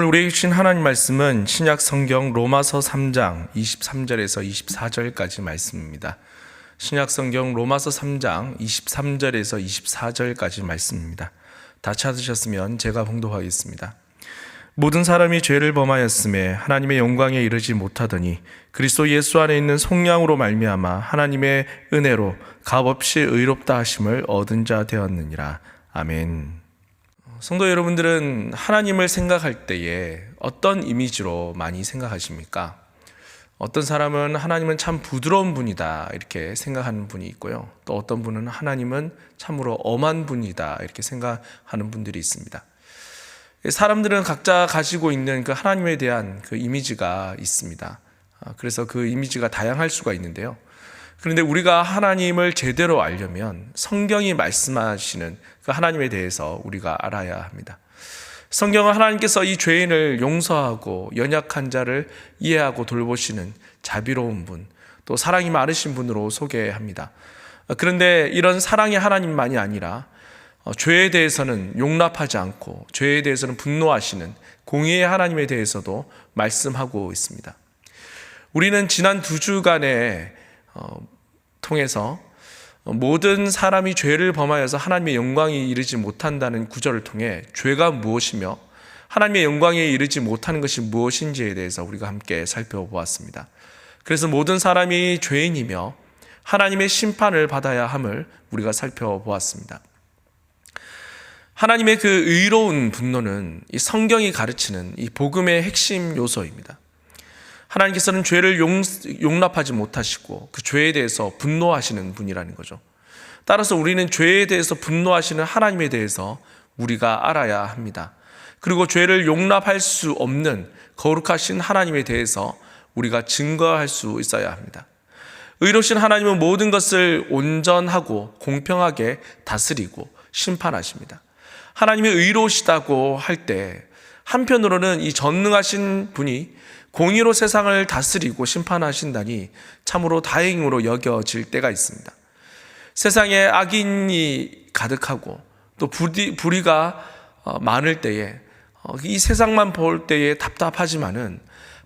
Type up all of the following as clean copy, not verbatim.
우리에게 주신 하나님 말씀은 신약 성경 로마서 3장 23절에서 24절까지 말씀입니다. 신약 성경 로마서 3장 23절에서 24절까지 말씀입니다. 다 찾으셨으면 제가 봉독하겠습니다. 모든 사람이 죄를 범하였음에 하나님의 영광에 이르지 못하더니 그리스도 예수 안에 있는 속량으로 말미암아 하나님의 은혜로 값없이 의롭다 하심을 얻은 자 되었느니라. 아멘. 성도 여러분들은 하나님을 생각할 때에 어떤 이미지로 많이 생각하십니까? 어떤 사람은 하나님은 참 부드러운 분이다 이렇게 생각하는 분이 있고요. 또 어떤 분은 하나님은 참으로 엄한 분이다 이렇게 생각하는 분들이 있습니다. 사람들은 각자 가지고 있는 그 하나님에 대한 그 이미지가 있습니다. 그래서 그 이미지가 다양할 수가 있는데요. 그런데 우리가 하나님을 제대로 알려면 성경이 말씀하시는 그 하나님에 대해서 우리가 알아야 합니다. 성경은 하나님께서 이 죄인을 용서하고 연약한 자를 이해하고 돌보시는 자비로운 분, 또 사랑이 많으신 분으로 소개합니다. 그런데 이런 사랑의 하나님만이 아니라 죄에 대해서는 용납하지 않고 죄에 대해서는 분노하시는 공의의 하나님에 대해서도 말씀하고 있습니다. 우리는 지난 2주간에 통해서 모든 사람이 죄를 범하여서 하나님의 영광에 이르지 못한다는 구절을 통해 죄가 무엇이며 하나님의 영광에 이르지 못하는 것이 무엇인지에 대해서 우리가 함께 살펴보았습니다. 그래서 모든 사람이 죄인이며 하나님의 심판을 받아야 함을 우리가 살펴보았습니다. 하나님의 그 의로운 분노는 이 성경이 가르치는 이 복음의 핵심 요소입니다. 하나님께서는 죄를 용납하지 못하시고 그 죄에 대해서 분노하시는 분이라는 거죠. 따라서 우리는 죄에 대해서 분노하시는 하나님에 대해서 우리가 알아야 합니다. 그리고 죄를 용납할 수 없는 거룩하신 하나님에 대해서 우리가 증거할 수 있어야 합니다. 의로우신 하나님은 모든 것을 온전하고 공평하게 다스리고 심판하십니다. 하나님이 의로우시다고 할 때 한편으로는 이 전능하신 분이 공의로 세상을 다스리고 심판하신다니 참으로 다행으로 여겨질 때가 있습니다. 세상에 악인이 가득하고 또 불의가 많을 때에 이 세상만 볼 때에 답답하지만은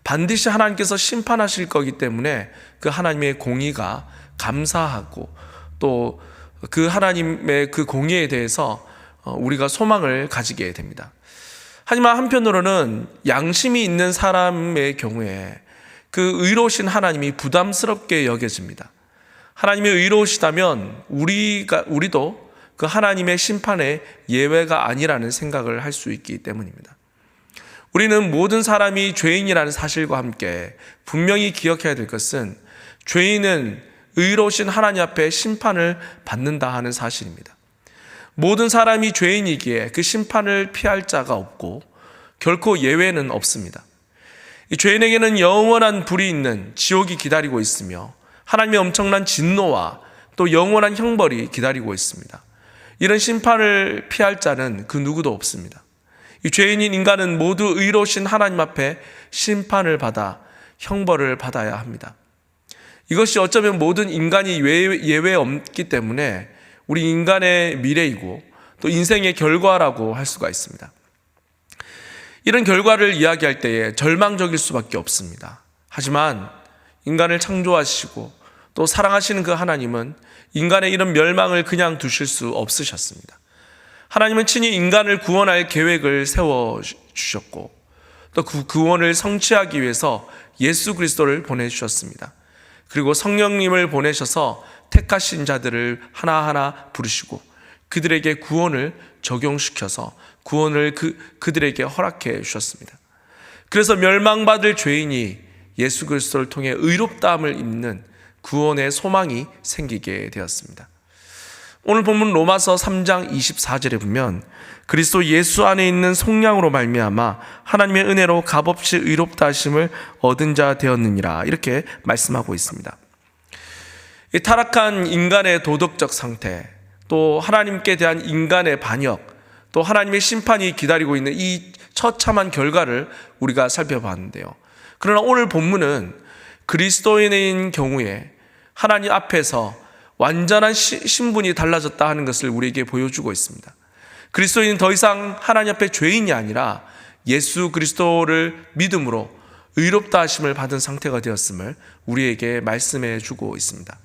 반드시 하나님께서 심판하실 거기 때문에 그 하나님의 공의가 감사하고 또 그 하나님의 그 공의에 대해서 우리가 소망을 가지게 됩니다. 하지만 한편으로는 양심이 있는 사람의 경우에 그 의로우신 하나님이 부담스럽게 여겨집니다. 하나님이 의로우시다면 우리도 그 하나님의 심판의 예외가 아니라는 생각을 할 수 있기 때문입니다. 우리는 모든 사람이 죄인이라는 사실과 함께 분명히 기억해야 될 것은 죄인은 의로우신 하나님 앞에 심판을 받는다 하는 사실입니다. 모든 사람이 죄인이기에 그 심판을 피할 자가 없고 결코 예외는 없습니다. 이 죄인에게는 영원한 불이 있는 지옥이 기다리고 있으며 하나님의 엄청난 진노와 또 영원한 형벌이 기다리고 있습니다. 이런 심판을 피할 자는 그 누구도 없습니다. 이 죄인인 인간은 모두 의로우신 하나님 앞에 심판을 받아 형벌을 받아야 합니다. 이것이 어쩌면 모든 인간이 예외 없기 때문에 우리 인간의 미래이고 또 인생의 결과라고 할 수가 있습니다. 이런 결과를 이야기할 때에 절망적일 수밖에 없습니다. 하지만 인간을 창조하시고 또 사랑하시는 그 하나님은 인간의 이런 멸망을 그냥 두실 수 없으셨습니다. 하나님은 친히 인간을 구원할 계획을 세워주셨고 또 그 구원을 성취하기 위해서 예수 그리스도를 보내주셨습니다. 그리고 성령님을 보내셔서 택하신 자들을 하나하나 부르시고 그들에게 구원을 적용시켜서 구원을 그들에게 허락해 주셨습니다. 그래서 멸망받을 죄인이 예수 그리스도를 통해 의롭다함을 입는 구원의 소망이 생기게 되었습니다. 오늘 본문 로마서 3장 24절에 보면 그리스도 예수 안에 있는 속량으로 말미암아 하나님의 은혜로 값없이 의롭다 하심을 얻은 자 되었느니라 이렇게 말씀하고 있습니다. 이 타락한 인간의 도덕적 상태, 또 하나님께 대한 인간의 반역, 또 하나님의 심판이 기다리고 있는 이 처참한 결과를 우리가 살펴봤는데요. 그러나 오늘 본문은 그리스도인인 경우에 하나님 앞에서 완전한 신분이 달라졌다 하는 것을 우리에게 보여주고 있습니다. 그리스도인은 더 이상 하나님 앞에 죄인이 아니라 예수 그리스도를 믿음으로 의롭다 하심을 받은 상태가 되었음을 우리에게 말씀해 주고 있습니다.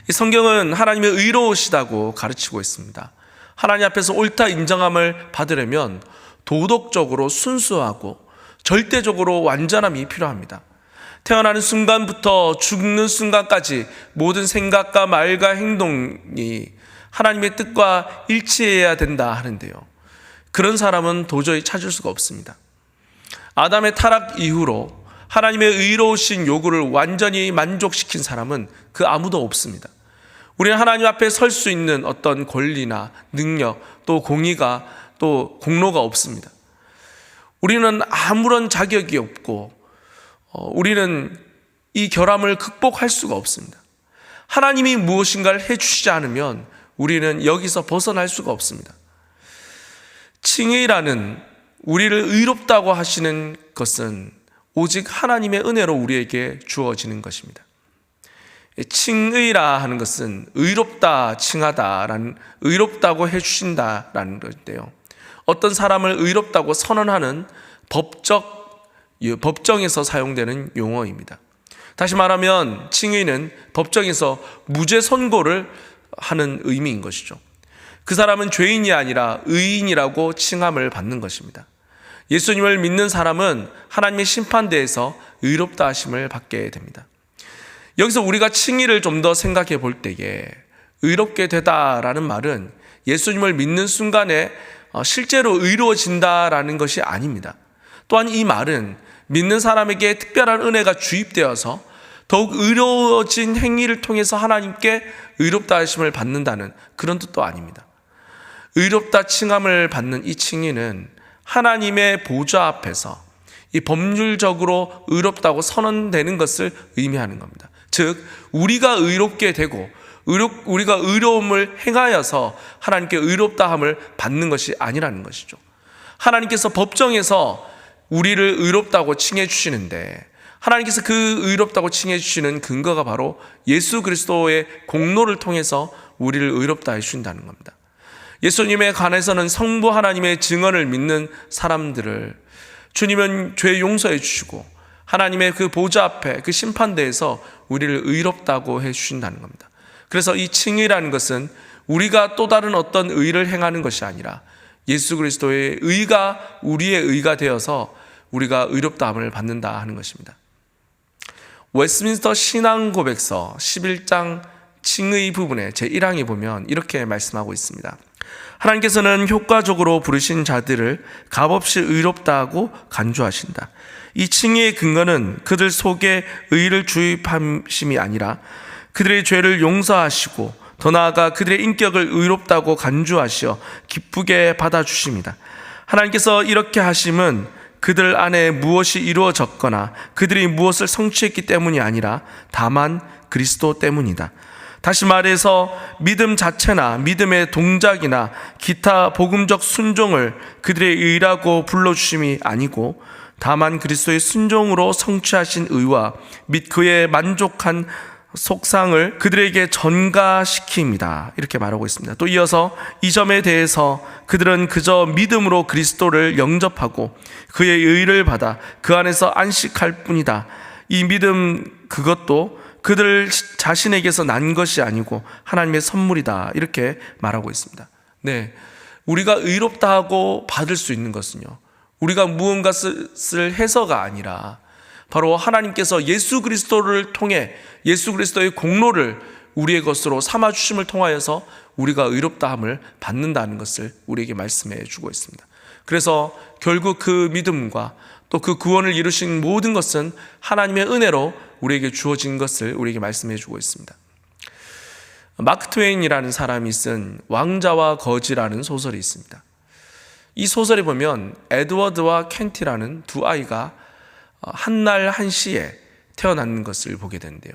이 성경은 하나님의 의로우시다고 가르치고 있습니다. 하나님 앞에서 옳다 인정함을 받으려면 도덕적으로 순수하고 절대적으로 완전함이 필요합니다. 태어나는 순간부터 죽는 순간까지 모든 생각과 말과 행동이 하나님의 뜻과 일치해야 된다 하는데요, 그런 사람은 도저히 찾을 수가 없습니다. 아담의 타락 이후로 하나님의 의로우신 요구를 완전히 만족시킨 사람은 그 아무도 없습니다. 우리는 하나님 앞에 설 수 있는 어떤 권리나 능력, 또 공의가, 또 공로가 없습니다. 우리는 아무런 자격이 없고 우리는 이 결함을 극복할 수가 없습니다. 하나님이 무엇인가를 해주시지 않으면 우리는 여기서 벗어날 수가 없습니다. 칭의라는, 우리를 의롭다고 하시는 것은 오직 하나님의 은혜로 우리에게 주어지는 것입니다. 칭의라 하는 것은 의롭다, 칭하다라는, 의롭다고 해주신다라는 것인데요, 어떤 사람을 의롭다고 선언하는 법정에서 사용되는 용어입니다. 다시 말하면 칭의는 법정에서 무죄 선고를 하는 의미인 것이죠. 그 사람은 죄인이 아니라 의인이라고 칭함을 받는 것입니다. 예수님을 믿는 사람은 하나님의 심판대에서 의롭다 하심을 받게 됩니다. 여기서 우리가 칭의를 좀 더 생각해 볼 때에 의롭게 되다라는 말은 예수님을 믿는 순간에 실제로 의로워진다라는 것이 아닙니다. 또한 이 말은 믿는 사람에게 특별한 은혜가 주입되어서 더욱 의로워진 행위를 통해서 하나님께 의롭다 하심을 받는다는 그런 뜻도 아닙니다. 의롭다 칭함을 받는 이 칭의는 하나님의 보좌 앞에서 이 법률적으로 의롭다고 선언되는 것을 의미하는 겁니다. 즉, 우리가 의롭게 되고 우리가 의로움을 행하여서 하나님께 의롭다함을 받는 것이 아니라는 것이죠. 하나님께서 법정에서 우리를 의롭다고 칭해 주시는데, 하나님께서 그 의롭다고 칭해 주시는 근거가 바로 예수 그리스도의 공로를 통해서 우리를 의롭다 해 주신다는 겁니다. 예수님에 관해서는 성부 하나님의 증언을 믿는 사람들을 주님은 죄 용서해 주시고 하나님의 그 보좌 앞에, 그 심판대에서 우리를 의롭다고 해 주신다는 겁니다. 그래서 이 칭의라는 것은 우리가 또 다른 어떤 의를 행하는 것이 아니라 예수 그리스도의 의가 우리의 의가 되어서 우리가 의롭다함을 받는다 하는 것입니다. 웨스민스터 신앙고백서 11장 칭의 부분에 제1항에 보면 이렇게 말씀하고 있습니다. 하나님께서는 효과적으로 부르신 자들을 값없이 의롭다 하고 간주하신다. 이 칭의의 근거는 그들 속에 의를 주입하심이 아니라 그들의 죄를 용서하시고 더 나아가 그들의 인격을 의롭다고 간주하시어 기쁘게 받아주십니다. 하나님께서 이렇게 하심은 그들 안에 무엇이 이루어졌거나 그들이 무엇을 성취했기 때문이 아니라 다만 그리스도 때문이다. 다시 말해서 믿음 자체나 믿음의 동작이나 기타 복음적 순종을 그들의 의라고 불러주심이 아니고 다만 그리스도의 순종으로 성취하신 의와 및 그의 만족한 속상을 그들에게 전가시킵니다. 이렇게 말하고 있습니다. 또 이어서 이 점에 대해서 그들은 그저 믿음으로 그리스도를 영접하고 그의 의를 받아 그 안에서 안식할 뿐이다. 이 믿음 그것도 그들 자신에게서 난 것이 아니고 하나님의 선물이다. 이렇게 말하고 있습니다. 네, 우리가 의롭다 하고 받을 수 있는 것은요, 우리가 무언가를 해서가 아니라 바로 하나님께서 예수 그리스도를 통해 예수 그리스도의 공로를 우리의 것으로 삼아주심을 통하여서 우리가 의롭다함을 받는다는 것을 우리에게 말씀해 주고 있습니다. 그래서 결국 그 믿음과 또 그 구원을 이루신 모든 것은 하나님의 은혜로 우리에게 주어진 것을 우리에게 말씀해 주고 있습니다. 마크 트웨인이라는 사람이 쓴 왕자와 거지라는 소설이 있습니다. 이 소설에 보면 에드워드와 켄티라는 두 아이가 한날 한시에 태어난 것을 보게 되는데요,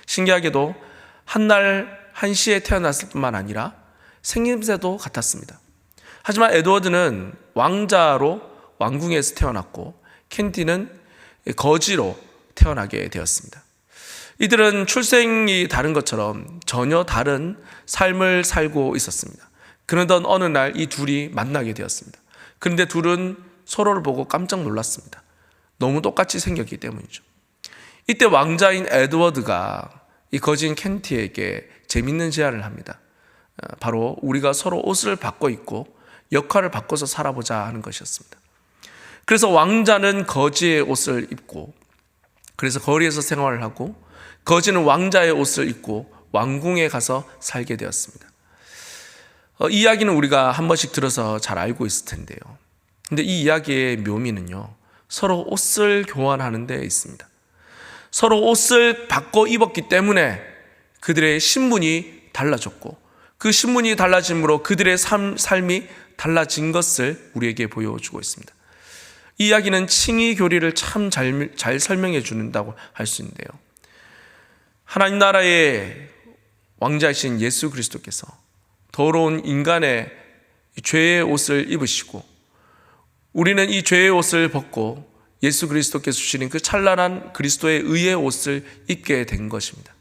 신기하게도 한날 한시에 태어났을 뿐만 아니라 생김새도 같았습니다. 하지만 에드워드는 왕자로 왕궁에서 태어났고 켄티는 거지로 태어나게 되었습니다. 이들은 출생이 다른 것처럼 전혀 다른 삶을 살고 있었습니다. 그러던 어느 날 이 둘이 만나게 되었습니다. 그런데 둘은 서로를 보고 깜짝 놀랐습니다. 너무 똑같이 생겼기 때문이죠. 이때 왕자인 에드워드가 이 거진 켄티에게 재밌는 제안을 합니다. 바로 우리가 서로 옷을 바꿔 입고 역할을 바꿔서 살아보자 하는 것이었습니다. 그래서 왕자는 거지의 옷을 입고 그래서 거리에서 생활을 하고, 거지는 왕자의 옷을 입고 왕궁에 가서 살게 되었습니다. 이 이야기는 우리가 한 번씩 들어서 잘 알고 있을 텐데요. 근데 이 이야기의 묘미는요, 서로 옷을 교환하는 데 있습니다. 서로 옷을 바꿔 입었기 때문에 그들의 신분이 달라졌고, 그 신분이 달라짐으로 그들의 삶이 달라진 것을 우리에게 보여주고 있습니다. 이 이야기는 칭의 교리를 참 잘 설명해 준다고 할 수 있는데요. 하나님 나라의 왕자이신 예수 그리스도께서 더러운 인간의 죄의 옷을 입으시고, 우리는 이 죄의 옷을 벗고 예수 그리스도께서 주시는 그 찬란한 그리스도의 의의 옷을 입게 된 것입니다.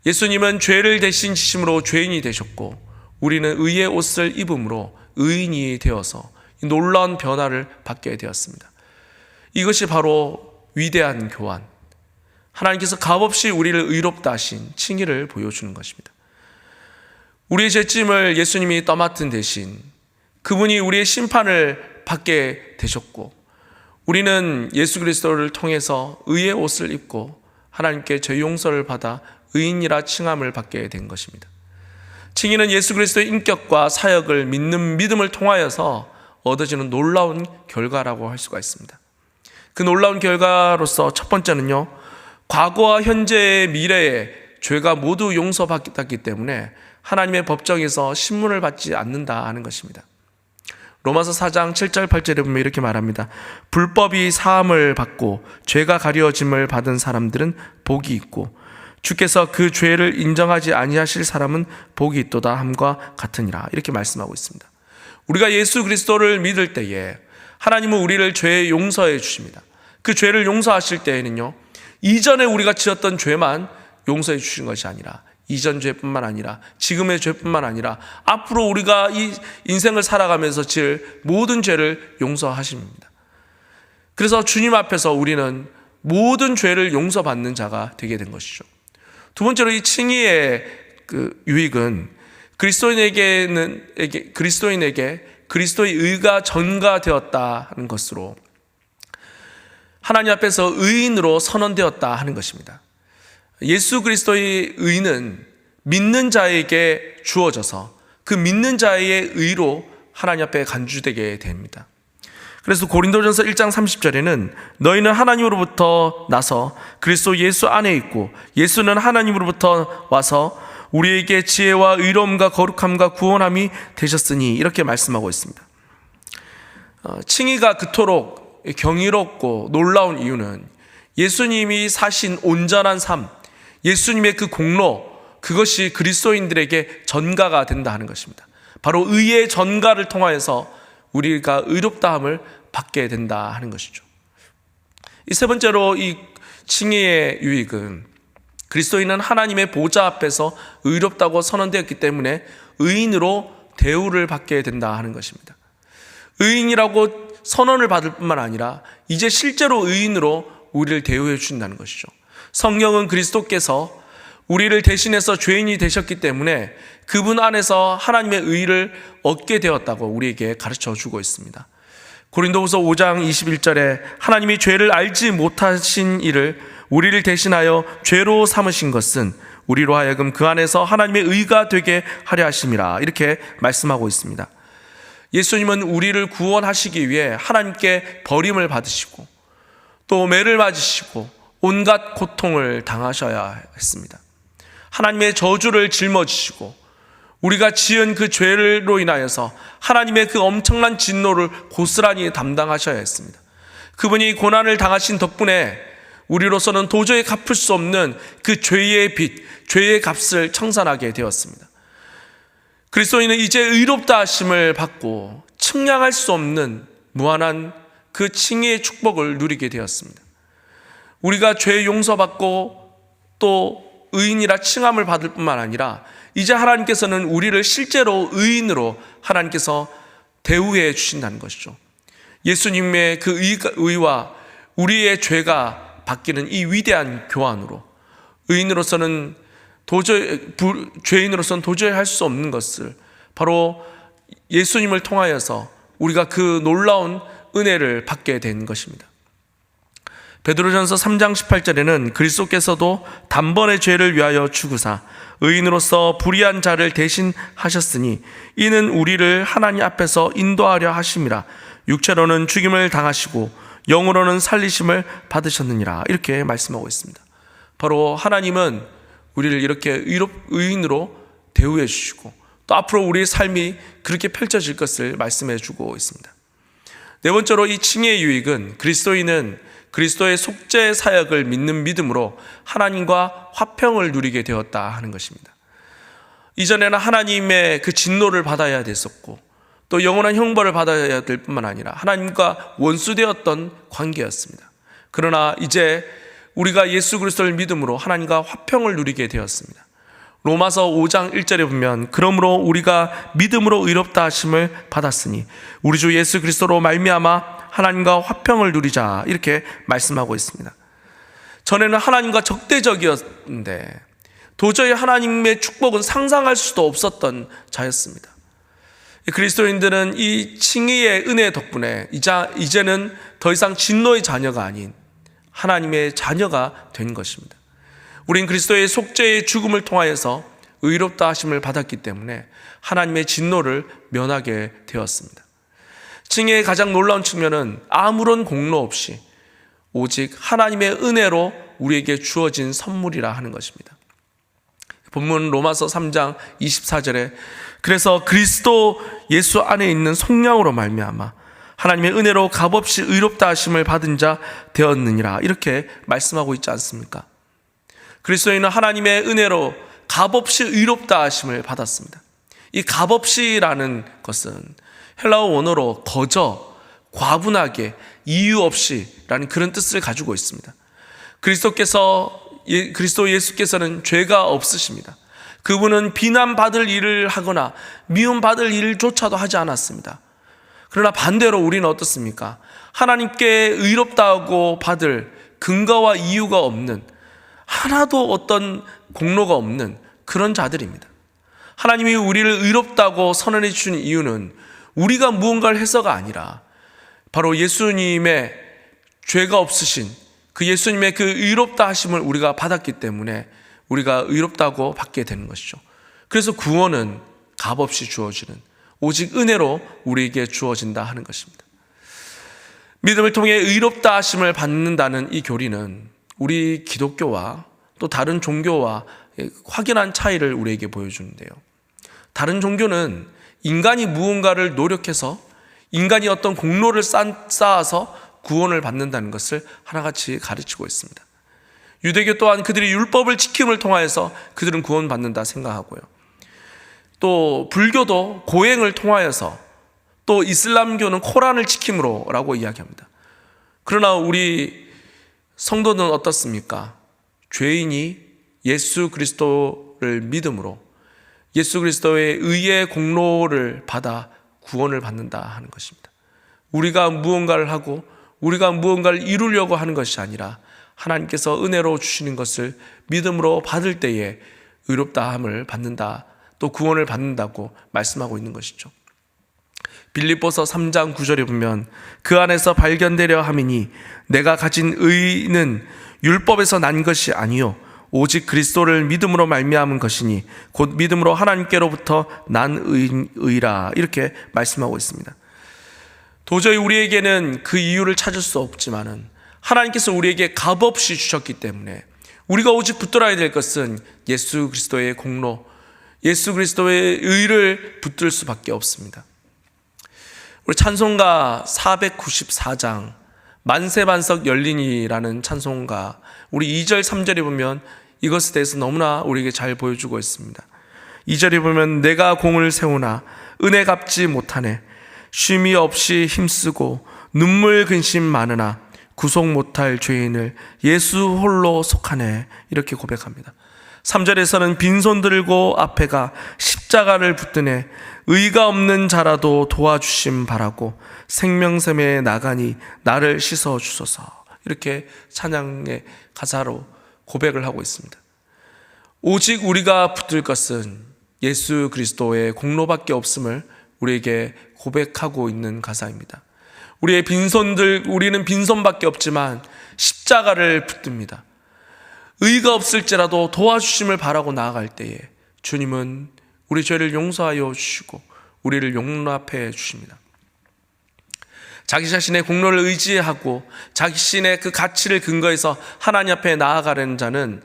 예수님은 죄를 대신 지심으로 죄인이 되셨고, 우리는 의의 옷을 입음으로 의인이 되어서 놀라운 변화를 받게 되었습니다. 이것이 바로 위대한 교환, 하나님께서 값없이 우리를 의롭다 하신 칭의를 보여주는 것입니다. 우리의 죄짐을 예수님이 떠맡은 대신 그분이 우리의 심판을 받게 되셨고, 우리는 예수 그리스도를 통해서 의의 옷을 입고 하나님께 죄 용서를 받아 의인이라 칭함을 받게 된 것입니다. 칭의는 예수 그리스도의 인격과 사역을 믿는 믿음을 통하여서 얻어지는 놀라운 결과라고 할 수가 있습니다. 그 놀라운 결과로서 첫 번째는요, 과거와 현재의 미래에 죄가 모두 용서받았기 때문에 하나님의 법정에서 신문을 받지 않는다 하는 것입니다. 로마서 4장 7절 8절에 보면 이렇게 말합니다. 불법이 사함을 받고 죄가 가려짐을 받은 사람들은 복이 있고 주께서 그 죄를 인정하지 아니하실 사람은 복이 있도다 함과 같으니라, 이렇게 말씀하고 있습니다. 우리가 예수 그리스도를 믿을 때에 하나님은 우리를 죄 용서해 주십니다. 그 죄를 용서하실 때에는요, 이전에 우리가 지었던 죄만 용서해 주신 것이 아니라, 이전 죄뿐만 아니라 지금의 죄뿐만 아니라 앞으로 우리가 이 인생을 살아가면서 지을 모든 죄를 용서하십니다. 그래서 주님 앞에서 우리는 모든 죄를 용서받는 자가 되게 된 것이죠. 두 번째로 이 칭의의 그 유익은 그리스도인에게 그리스도의 의가 전가되었다 하는 것으로 하나님 앞에서 의인으로 선언되었다 하는 것입니다. 예수 그리스도의 의는 믿는 자에게 주어져서 그 믿는 자의 의로 하나님 앞에 간주되게 됩니다. 그래서 고린도전서 1장 30절에는 너희는 하나님으로부터 나서 그리스도 예수 안에 있고 예수는 하나님으로부터 와서 우리에게 지혜와 의로움과 거룩함과 구원함이 되셨으니, 이렇게 말씀하고 있습니다. 칭의가 그토록 경이롭고 놀라운 이유는 예수님이 사신 온전한 삶, 예수님의 그 공로, 그것이 그리스도인들에게 전가가 된다 하는 것입니다. 바로 의의 전가를 통하여서 우리가 의롭다함을 받게 된다 하는 것이죠. 이 세 번째로 이 칭의의 유익은 그리스도인은 하나님의 보좌 앞에서 의롭다고 선언되었기 때문에 의인으로 대우를 받게 된다 하는 것입니다. 의인이라고 선언을 받을 뿐만 아니라 이제 실제로 의인으로 우리를 대우해 주신다는 것이죠. 성령은 그리스도께서 우리를 대신해서 죄인이 되셨기 때문에 그분 안에서 하나님의 의를 얻게 되었다고 우리에게 가르쳐 주고 있습니다. 고린도후서 5장 21절에 하나님이 죄를 알지 못하신 이를 우리를 대신하여 죄로 삼으신 것은 우리로 하여금 그 안에서 하나님의 의가 되게 하려 하심이라, 이렇게 말씀하고 있습니다. 예수님은 우리를 구원하시기 위해 하나님께 버림을 받으시고 또 매를 맞으시고 온갖 고통을 당하셔야 했습니다. 하나님의 저주를 짊어지시고 우리가 지은 그 죄로 인하여서 하나님의 그 엄청난 진노를 고스란히 담당하셔야 했습니다. 그분이 고난을 당하신 덕분에 우리로서는 도저히 갚을 수 없는 그 죄의 빚, 죄의 값을 청산하게 되었습니다. 그리스도인은 이제 의롭다 하심을 받고 측량할 수 없는 무한한 그 칭의의 축복을 누리게 되었습니다. 우리가 죄 용서받고 또 의인이라 칭함을 받을 뿐만 아니라 이제 하나님께서는 우리를 실제로 의인으로 하나님께서 대우해 주신다는 것이죠. 예수님의 그 의와 우리의 죄가 바뀌는 이 위대한 교환으로 죄인으로서는 도저히 할 수 없는 것을 바로 예수님을 통하여서 우리가 그 놀라운 은혜를 받게 된 것입니다. 베드로전서 3장 18절에는 그리스도께서도 단번에 죄를 위하여 죽으사 의인으로서 불의한 자를 대신하셨으니 이는 우리를 하나님 앞에서 인도하려 하심이라. 육체로는 죽임을 당하시고 영으로는 살리심을 받으셨느니라. 이렇게 말씀하고 있습니다. 바로 하나님은 우리를 이렇게 의인으로 대우해 주시고 또 앞으로 우리의 삶이 그렇게 펼쳐질 것을 말씀해 주고 있습니다. 네 번째로 이 칭의의 유익은 그리스도인은 그리스도의 속죄 사역을 믿는 믿음으로 하나님과 화평을 누리게 되었다 하는 것입니다. 이전에는 하나님의 그 진노를 받아야 됐었고 또 영원한 형벌을 받아야 될 뿐만 아니라 하나님과 원수되었던 관계였습니다. 그러나 이제 우리가 예수 그리스도를 믿음으로 하나님과 화평을 누리게 되었습니다. 로마서 5장 1절에 보면 그러므로 우리가 믿음으로 의롭다 하심을 받았으니 우리 주 예수 그리스도로 말미암아 하나님과 화평을 누리자 이렇게 말씀하고 있습니다. 전에는 하나님과 적대적이었는데 도저히 하나님의 축복은 상상할 수도 없었던 자였습니다. 그리스도인들은 이 칭의의 은혜 덕분에 이제는 더 이상 진노의 자녀가 아닌 하나님의 자녀가 된 것입니다. 우린 그리스도의 속죄의 죽음을 통하여서 의롭다 하심을 받았기 때문에 하나님의 진노를 면하게 되었습니다. 칭의의 가장 놀라운 측면은 아무런 공로 없이 오직 하나님의 은혜로 우리에게 주어진 선물이라 하는 것입니다. 본문 로마서 3장 24절에 그래서 그리스도 예수 안에 있는 속량으로 말미암아 하나님의 은혜로 값없이 의롭다 하심을 받은 자 되었느니라 이렇게 말씀하고 있지 않습니까? 그리스도인은 하나님의 은혜로 값없이 의롭다 하심을 받았습니다. 이 값없이라는 것은 헬라어 원어로 거저, 과분하게, 이유 없이라는 그런 뜻을 가지고 있습니다. 그리스도 예수께서는 죄가 없으십니다. 그분은 비난받을 일을 하거나 미움받을 일조차도 하지 않았습니다. 그러나 반대로 우리는 어떻습니까? 하나님께 의롭다고 받을 근거와 이유가 없는, 하나도 어떤 공로가 없는 그런 자들입니다. 하나님이 우리를 의롭다고 선언해 주신 이유는 우리가 무언가를 해서가 아니라 바로 예수님의 죄가 없으신 그 예수님의 그 의롭다 하심을 우리가 받았기 때문에 우리가 의롭다고 받게 되는 것이죠. 그래서 구원은 값없이 주어지는 오직 은혜로 우리에게 주어진다 하는 것입니다. 믿음을 통해 의롭다 하심을 받는다는 이 교리는 우리 기독교와 또 다른 종교와 확연한 차이를 우리에게 보여주는데요. 다른 종교는 인간이 무언가를 노력해서 인간이 어떤 공로를 쌓아서 구원을 받는다는 것을 하나같이 가르치고 있습니다. 유대교 또한 그들이 율법을 지킴을 통하여서 그들은 구원받는다 생각하고요. 또 불교도 고행을 통하여서 또 이슬람교는 코란을 지킴으로라고 이야기합니다. 그러나 우리 성도는 어떻습니까? 죄인이 예수 그리스도를 믿음으로 예수 그리스도의 의의 공로를 받아 구원을 받는다 하는 것입니다. 우리가 무언가를 하고 우리가 무언가를 이루려고 하는 것이 아니라 하나님께서 은혜로 주시는 것을 믿음으로 받을 때에 의롭다함을 받는다, 또 구원을 받는다고 말씀하고 있는 것이죠. 빌립보서 3장 9절에 보면 그 안에서 발견되려 함이니 내가 가진 의는 율법에서 난 것이 아니요 오직 그리스도를 믿음으로 말미암은 것이니 곧 믿음으로 하나님께로부터 난 의라 이렇게 말씀하고 있습니다. 도저히 우리에게는 그 이유를 찾을 수 없지만은 하나님께서 우리에게 값없이 주셨기 때문에 우리가 오직 붙들어야 될 것은 예수 그리스도의 공로, 예수 그리스도의 의를 붙들 수밖에 없습니다. 우리 찬송가 494장 만세반석 열리니라는 찬송가 우리 2절 3절에 보면 이것에 대해서 너무나 우리에게 잘 보여주고 있습니다. 2절에 보면 내가 공을 세우나 은혜 갚지 못하네 쉼이 없이 힘쓰고 눈물 근심 많으나 구속 못할 죄인을 예수 홀로 속하네 이렇게 고백합니다. 3절에서는 빈손 들고 앞에 가 십자가를 붙드네 의가 없는 자라도 도와주심 바라고 생명샘에 나가니 나를 씻어 주소서. 이렇게 찬양의 가사로 고백을 하고 있습니다. 오직 우리가 붙들 것은 예수 그리스도의 공로밖에 없음을 우리에게 고백하고 있는 가사입니다. 우리는 빈손밖에 없지만 십자가를 붙듭니다. 의가 없을지라도 도와주심을 바라고 나아갈 때에 주님은 우리 죄를 용서하여 주시고 우리를 용납해 주십니다. 자기 자신의 공로를 의지하고 자기 자신의 그 가치를 근거해서 하나님 앞에 나아가려는 자는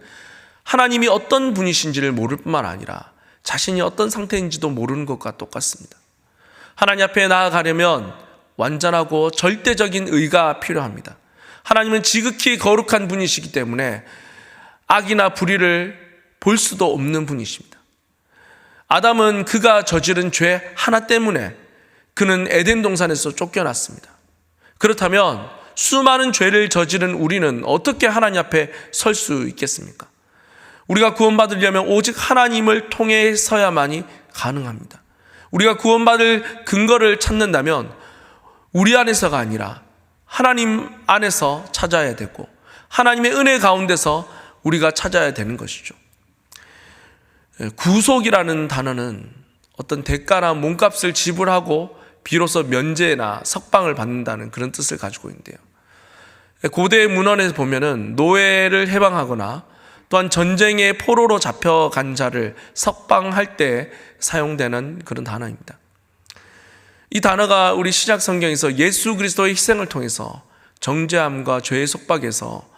하나님이 어떤 분이신지를 모를 뿐만 아니라 자신이 어떤 상태인지도 모르는 것과 똑같습니다. 하나님 앞에 나아가려면 완전하고 절대적인 의가 필요합니다. 하나님은 지극히 거룩한 분이시기 때문에 악이나 불의를 볼 수도 없는 분이십니다. 아담은 그가 저지른 죄 하나 때문에 그는 에덴 동산에서 쫓겨났습니다. 그렇다면 수많은 죄를 저지른 우리는 어떻게 하나님 앞에 설 수 있겠습니까? 우리가 구원받으려면 오직 하나님을 통해서야만이 가능합니다. 우리가 구원받을 근거를 찾는다면 우리 안에서가 아니라 하나님 안에서 찾아야 되고 하나님의 은혜 가운데서 우리가 찾아야 되는 것이죠. 구속이라는 단어는 어떤 대가나 몸값을 지불하고 비로소 면제나 석방을 받는다는 그런 뜻을 가지고 있는데요. 고대 문헌에서 보면은 노예를 해방하거나 또한 전쟁의 포로로 잡혀간 자를 석방할 때 사용되는 그런 단어입니다. 이 단어가 우리 신약 성경에서 예수 그리스도의 희생을 통해서 정죄함과 죄의 속박에서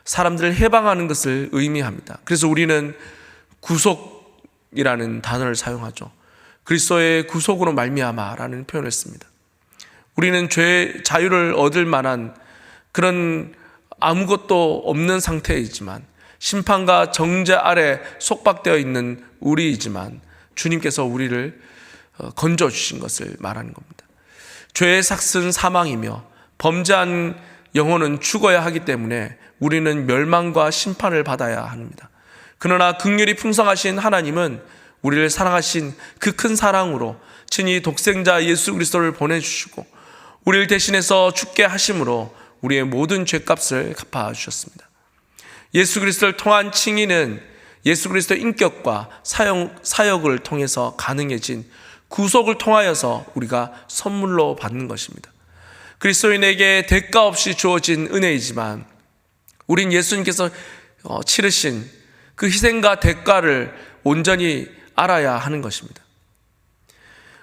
사람들을 해방하는 것을 의미합니다. 그래서 우리는 구속이라는 단어를 사용하죠. 그리스도의 구속으로 말미암아라는 표현을 씁니다. 우리는 죄 자유를 얻을 만한 그런 아무것도 없는 상태이지만 심판과 정죄 아래 속박되어 있는 우리이지만 주님께서 우리를 건져주신 것을 말하는 겁니다. 죄의 삭은 사망이며 범죄한 영혼은 죽어야 하기 때문에 우리는 멸망과 심판을 받아야 합니다. 그러나 긍휼이 풍성하신 하나님은 우리를 사랑하신 그 큰 사랑으로 친히 독생자 예수 그리스도를 보내주시고 우리를 대신해서 죽게 하심으로 우리의 모든 죄값을 갚아주셨습니다. 예수 그리스도를 통한 칭의는 예수 그리스도의 인격과 사역을 통해서 가능해진 구속을 통하여서 우리가 선물로 받는 것입니다. 그리스도인에게 대가 없이 주어진 은혜이지만 우린 예수님께서 치르신 그 희생과 대가를 온전히 알아야 하는 것입니다.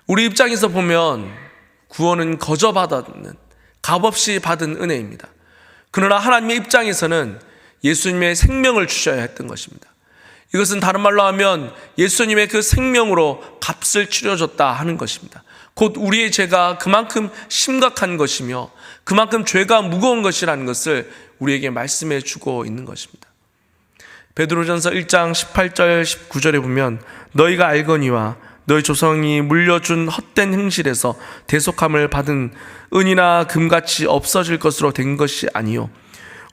우리 입장에서 보면 구원은 거저 받았는 값없이 받은 은혜입니다. 그러나 하나님의 입장에서는 예수님의 생명을 주셔야 했던 것입니다. 이것은 다른 말로 하면 예수님의 그 생명으로 값을 치러줬다 하는 것입니다. 곧 우리의 죄가 그만큼 심각한 것이며 그만큼 죄가 무거운 것이라는 것을 우리에게 말씀해 주고 있는 것입니다. 베드로전서 1장 18절 19절에 보면 너희가 알거니와 너희 조상이 물려준 헛된 행실에서 대속함을 받은 은이나 금같이 없어질 것으로 된 것이 아니요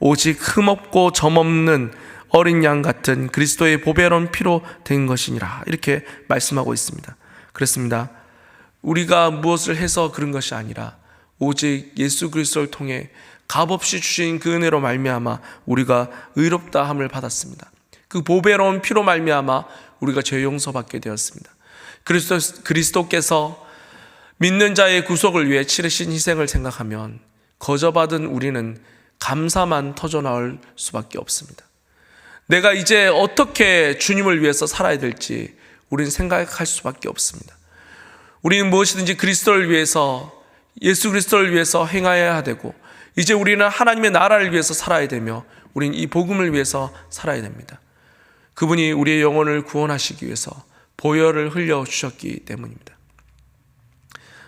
오직 흠없고 점없는 어린 양 같은 그리스도의 보배로운 피로 된 것이니라. 이렇게 말씀하고 있습니다. 그렇습니다. 우리가 무엇을 해서 그런 것이 아니라 오직 예수 그리스도를 통해 값없이 주신 그 은혜로 말미암아 우리가 의롭다 함을 받았습니다. 그 보배로운 피로 말미암아 우리가 죄 용서받게 되었습니다. 그리스도께서 믿는 자의 구속을 위해 치르신 희생을 생각하면 거저 받은 우리는 감사만 터져나올 수밖에 없습니다. 내가 이제 어떻게 주님을 위해서 살아야 될지 우리는 생각할 수밖에 없습니다. 우리는 무엇이든지 그리스도를 위해서 예수 그리스도를 위해서 행하여야 되고 이제 우리는 하나님의 나라를 위해서 살아야 되며 우리는 이 복음을 위해서 살아야 됩니다. 그분이 우리의 영혼을 구원하시기 위해서 보혈을 흘려주셨기 때문입니다.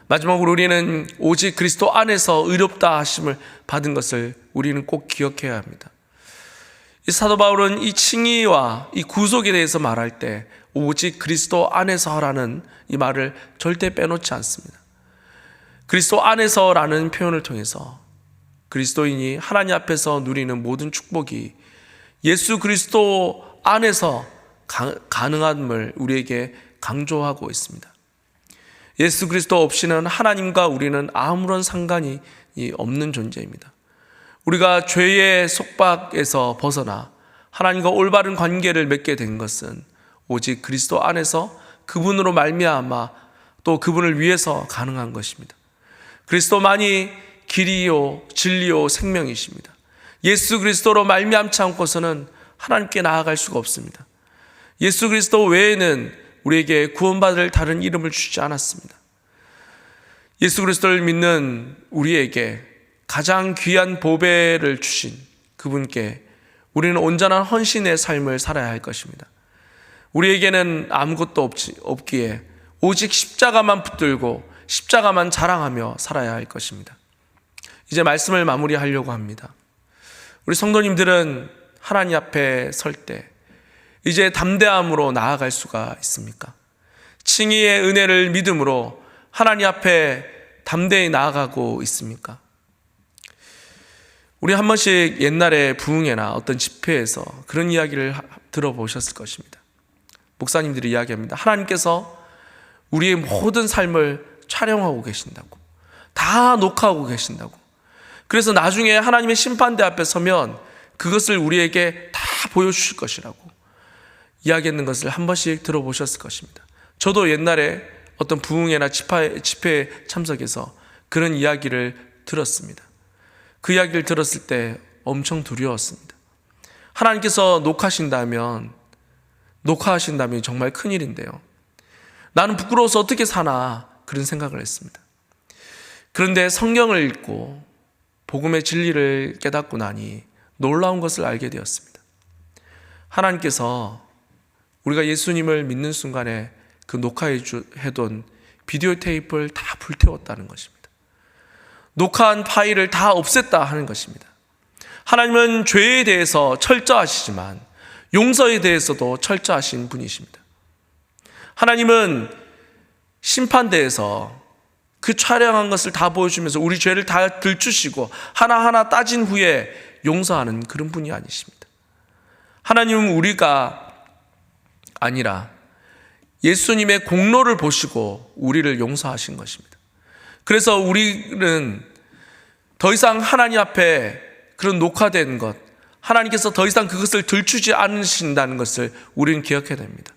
마지막으로 우리는 오직 그리스도 안에서 의롭다 하심을 받은 것을 우리는 꼭 기억해야 합니다. 이 사도 바울은 이 칭의와 이 구속에 대해서 말할 때 오직 그리스도 안에서라는 이 말을 절대 빼놓지 않습니다. 그리스도 안에서라는 표현을 통해서 그리스도인이 하나님 앞에서 누리는 모든 축복이 예수 그리스도 안에서 가능함을 우리에게 강조하고 있습니다. 예수 그리스도 없이는 하나님과 우리는 아무런 상관이 없는 존재입니다. 우리가 죄의 속박에서 벗어나 하나님과 올바른 관계를 맺게 된 것은 오직 그리스도 안에서 그분으로 말미암아 또 그분을 위해서 가능한 것입니다. 그리스도만이 길이요 진리요 생명이십니다. 예수 그리스도로 말미암지 않고서는 하나님께 나아갈 수가 없습니다. 예수 그리스도 외에는 우리에게 구원받을 다른 이름을 주지 않았습니다. 예수 그리스도를 믿는 우리에게 가장 귀한 보배를 주신 그분께 우리는 온전한 헌신의 삶을 살아야 할 것입니다. 우리에게는 아무것도 없기에 오직 십자가만 붙들고 십자가만 자랑하며 살아야 할 것입니다. 이제 말씀을 마무리하려고 합니다. 우리 성도님들은 하나님 앞에 설 때 이제 담대함으로 나아갈 수가 있습니까? 칭의의 은혜를 믿음으로 하나님 앞에 담대히 나아가고 있습니까? 우리 한 번씩 옛날에 부흥회나 어떤 집회에서 그런 이야기를 들어보셨을 것입니다. 목사님들이 이야기합니다. 하나님께서 우리의 모든 삶을 촬영하고 계신다고, 다 녹화하고 계신다고. 그래서 나중에 하나님의 심판대 앞에 서면 그것을 우리에게 다 보여주실 것이라고 이야기했는 것을 한 번씩 들어보셨을 것입니다. 저도 옛날에 어떤 부흥회나 집회에 참석해서 그런 이야기를 들었습니다. 그 이야기를 들었을 때 엄청 두려웠습니다. 하나님께서 녹화하신다면 정말 큰일인데요. 나는 부끄러워서 어떻게 사나 그런 생각을 했습니다. 그런데 성경을 읽고 복음의 진리를 깨닫고 나니 놀라운 것을 알게 되었습니다. 하나님께서 우리가 예수님을 믿는 순간에 그 녹화해둔 비디오 테이프를 다 불태웠다는 것입니다. 녹화한 파일을 다 없앴다 하는 것입니다. 하나님은 죄에 대해서 철저하시지만 용서에 대해서도 철저하신 분이십니다. 하나님은 심판대에서 그 촬영한 것을 다 보여주면서 우리 죄를 다 들추시고 하나하나 따진 후에 용서하는 그런 분이 아니십니다. 하나님은 우리가 아니라 예수님의 공로를 보시고 우리를 용서하신 것입니다. 그래서 우리는 더 이상 하나님 앞에 그런 녹화된 것, 하나님께서 더 이상 그것을 들추지 않으신다는 것을 우리는 기억해야 됩니다.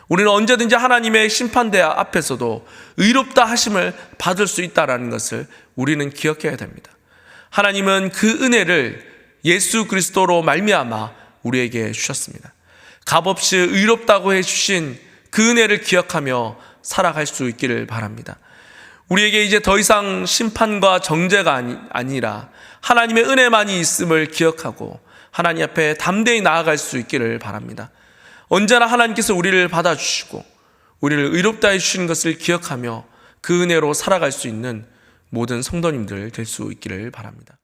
우리는 언제든지 하나님의 심판대 앞에서도 의롭다 하심을 받을 수 있다는 것을 우리는 기억해야 됩니다. 하나님은 그 은혜를 예수 그리스도로 말미암아 우리에게 주셨습니다. 값없이 의롭다고 해주신 그 은혜를 기억하며 살아갈 수 있기를 바랍니다. 우리에게 이제 더 이상 심판과 정죄가 아니라 하나님의 은혜만이 있음을 기억하고 하나님 앞에 담대히 나아갈 수 있기를 바랍니다. 언제나 하나님께서 우리를 받아주시고 우리를 의롭다 해주시는 것을 기억하며 그 은혜로 살아갈 수 있는 모든 성도님들 될 수 있기를 바랍니다.